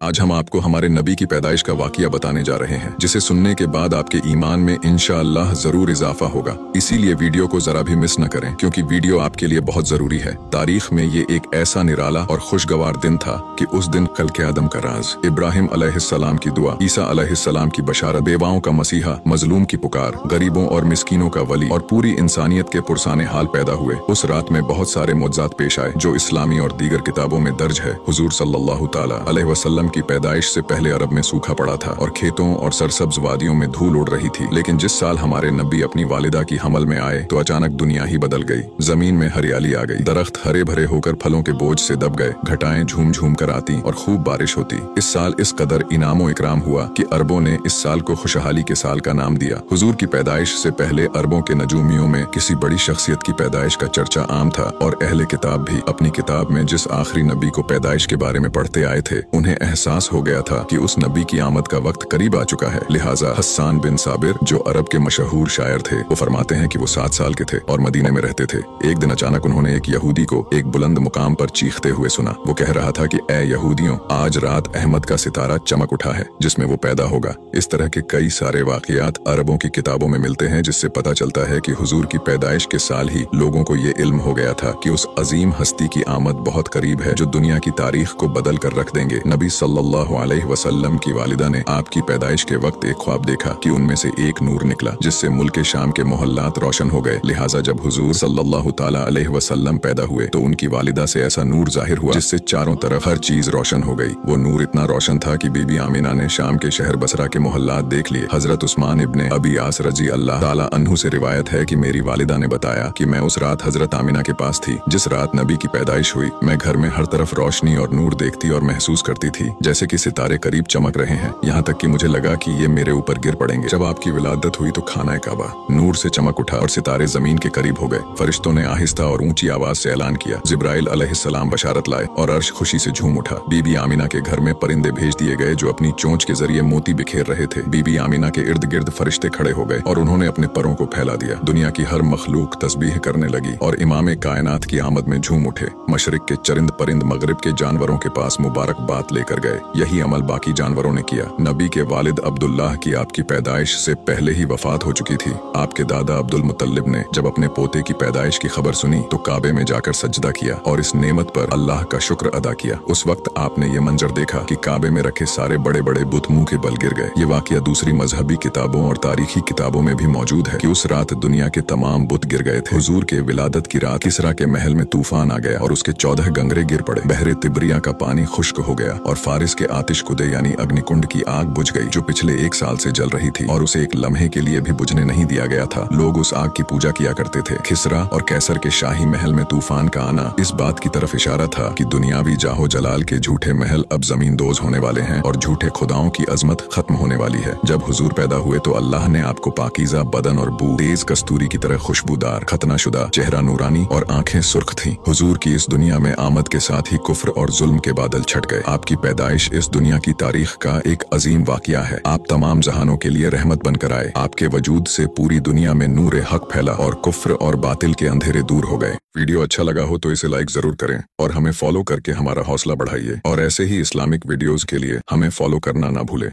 आज हम आपको हमारे नबी की पैदाइश का वाकया बताने जा रहे हैं, जिसे सुनने के बाद आपके ईमान में इंशाअल्लाह जरूर इजाफा होगा। इसीलिए वीडियो को जरा भी मिस न करें, क्योंकि वीडियो आपके लिए बहुत जरूरी है। तारीख में ये एक ऐसा निराला और खुशगवार दिन था कि उस दिन खल्क़े आदम का राज, इब्राहिम अलैहिस्सलाम की दुआ, ईसा अलैहिस्सलाम की बशारत, बेवाओं का मसीहा, मजलूम की पुकार, गरीबों और मिस्कीनों का वली और पूरी इंसानियत के पुरसाने हाल पैदा हुए। उस रात में बहुत सारे मुअज्जात पेश आए जो इस्लामी और दीगर किताबों में दर्ज है। हुजूर सल्लल्लाहु तआला अलैहि वसल्लम की पैदाइश से पहले अरब में सूखा पड़ा था और खेतों और सरसब्ज वादियों में धूल उड़ रही थी। लेकिन जिस साल हमारे नबी अपनी वालिदा की हमल में आए तो अचानक दुनिया ही बदल गई। जमीन में हरियाली आ गई, दरख्त हरे भरे होकर फलों के बोझ से दब गए, घटाएं झूम झूम कर आती और खूब बारिश होती। इस साल इस कदर इनामो इकराम हुआ कि अरबों ने इस साल को खुशहाली के साल का नाम दिया। हुजूर की पैदाइश से पहले अरबों के नजूमियों में किसी बड़ी शख्सियत की पैदाइश का चर्चा आम था और अहले किताब भी अपनी किताब में जिस आखिरी नबी को पैदाइश के बारे में पढ़ते आए थे, उन्हें एहसास हो गया था कि उस नबी की आमद का वक्त करीब आ चुका है। लिहाजा हस्सान बिन साबिर, जो अरब के मशहूर शायर थे, वो फरमाते हैं कि वो 7 साल के थे और मदीने में रहते थे। एक दिन अचानक उन्होंने एक यहूदी को एक बुलंद मुकाम पर चीखते हुए सुना। वो कह रहा था कि ए यहूदियों, आज रात अहमद का सितारा चमक उठा है जिसमें वो पैदा होगा। इस तरह के कई सारे वाकयात अरबों की किताबों में मिलते हैं, जिससे पता चलता है कि हुजूर की पैदाइश के साल ही लोगों को ये इल्म हो गया था कि उस अजीम हस्ती की आमद बहुत करीब है जो दुनिया की तारीख को बदल कर रख देंगे। नबी सल्लल्लाहु अलैहि वसल्लम की वालिदा ने आपकी पैदाइश के वक्त एक ख्वाब देखा कि उनमें से एक नूर निकला जिससे मुल्क शाम के मोहल्लात रोशन हो गए। लिहाजा जब हुजूर सल्लल्लाहु ताला अलैहि वसल्लम पैदा हुए तो उनकी वालिदा से ऐसा नूर जाहिर हुआ जिससे चारों तरफ हर चीज रोशन हो गई। वो नूर इतना रोशन था कि बीबी आमिना ने शाम के शहर बसरा के मोहल्लात देख लिए। हजरत उस्मान इब्ने अबी आस रजी अल्लाह ताला अन्हु से रिवायत है कि मेरी वालिदा ने बताया कि मैं उस रात हजरत आमिना के पास थी जिस रात नबी की पैदाइश हुई। मैं घर में हर तरफ रोशनी और नूर देखती और महसूस करती थी जैसे कि सितारे करीब चमक रहे हैं, यहाँ तक कि मुझे लगा कि ये मेरे ऊपर गिर पड़ेंगे। जब आपकी विलादत हुई तो खाना काबा नूर से चमक उठा और सितारे जमीन के करीब हो गए। फरिश्तों ने आहिस्ता और ऊंची आवाज से ऐलान किया। जिब्राइल अलैहिस्सलाम बशारत लाए और अर्श खुशी से झूम उठा। बीबी आमिना के घर में परिंदे भेज दिए गए जो अपनी चोंच के जरिए मोती बिखेर रहे थे। बीबी आमिना के इर्द गिर्द फरिश्ते खड़े हो गए और उन्होंने अपने परों को फैला दिया। दुनिया की हर मखलूक तस्बीह करने लगी और इमाम कायनात की आमद में झूम उठे। मशरिक के चरिंद परिंद मगरिब के जानवरों के पास मुबारकबाद लेकर गए। यही अमल बाकी जानवरों ने किया। नबी के वालिद अब्दुल्लाह की आपकी पैदाइश से पहले ही वफात हो चुकी थी। आपके दादा अब्दुल मुत्तलिब ने जब अपने पोते की पैदाइश की खबर सुनी तो काबे में जाकर सजदा किया और इस नेमत पर अल्लाह का शुक्र अदा किया। उस वक्त आपने ये मंजर देखा कि काबे में रखे सारे बड़े बड़े बुत मुंह के बल गिर गए। ये वाकया दूसरी मजहबी किताबों और तारीखी किताबों में भी मौजूद है कि उस रात दुनिया के तमाम बुत गिर गए थे। हुजूर के विलादत की रात किसरा के महल में तूफान आ गया और उसके 14 गंगरे गिर पड़े। बहरे तिब्रिया का पानी खुश्क हो गया और फारिस के आतिश कुदे यानी अग्निकुंड की आग बुझ गई जो पिछले 1 साल से जल रही थी और उसे एक लम्हे के लिए भी बुझने नहीं दिया गया था। लोग उस आग की पूजा किया करते थे। खिसरा और कैसर के शाही महल में तूफान का आना इस बात की तरफ इशारा था कि दुनियावी जाहो जलाल के झूठे महल अब जमीन दोज होने वाले हैं और झूठे खुदाओं की अजमत खत्म होने वाली है। जब हुजूर पैदा हुए तो अल्लाह ने आपको पाकीज़ा बदन और बू, तेज कस्तूरी की तरह खुशबूदार, खतनाशुदा, चेहरा नूरानी और आंखें सुर्ख थीं। हुजूर की इस दुनिया में आमद के साथ ही कुफ्र और जुल्म के बादल छट गए। आपकी पैदाइश इस दुनिया की तारीख का एक अजीम वाकया है। आप तमाम जहानों के लिए रहमत बनकर आए। आपके वजूद से पूरी दुनिया में नूर हक फैला और कुफ्र और बातिल के अंधेरे दूर हो गए। वीडियो अच्छा लगा हो तो इसे लाइक जरूर करें और हमें फॉलो करके हमारा हौसला बढ़ाइए और ऐसे ही इस्लामिक वीडियोस के लिए हमें फॉलो करना ना भूलें।